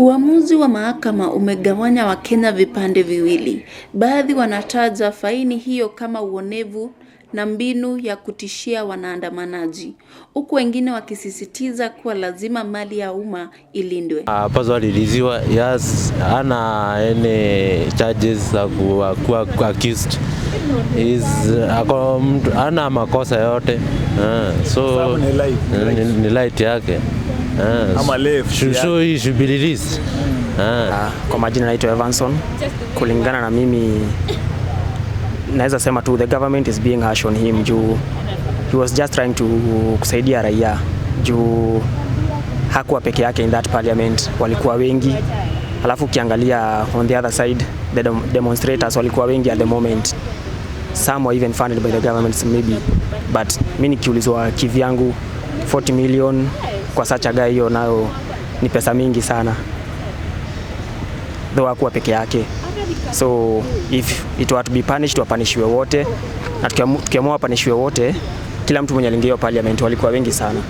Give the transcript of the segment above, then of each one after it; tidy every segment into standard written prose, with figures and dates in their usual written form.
Uamuzi wa mahakama umegawanya Wakenya vipande viwili. Baadhi wanataja faini hiyo kama uonevu na mbinu ya kutishia wanaandamanaji, huku wengine wakisisitiza kuwa lazima mali ya umma ilindwe. Pazo aliliziwa, yes, hana any charges za kuwa accused. Hana makosa yote. So ni light yake. He should be released. Kwa majina naitwa Evanson. Kulingana na mimi naweza sema tu the government is being harsh on him juu he was just trying to kusaidia raia juu hakuwa peke yake in that parliament, walikuwa wengi. Alafu ukiangalia on the other side the demonstrators walikuwa wengi at the moment. Some were even funded by the government maybe, but mimi nikiulizwa kivyangu 40 million kwa such a guy, hiyo nayo ni pesa mingi sana, though hakuwa peke yake. So if it were to be punished, wapanishwe wote, na tukiamua wapanishwe wote, kila mtu mwenye aliingia parliament walikuwa wengi sana.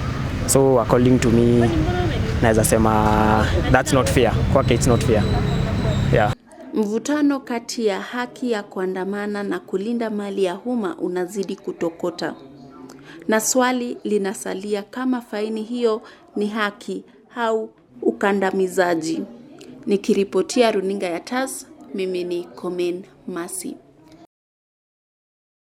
So according to me naweza sema that's not fair. Kwake it's not fair. Yeah. Mvutano kati ya haki ya kuandamana na kulinda mali ya umma unazidi kutokota. Na swali linasalia kama faini hiyo ni haki au ukandamizaji. Nikiripotia runinga ya TAS, mimi ni Komen Masi.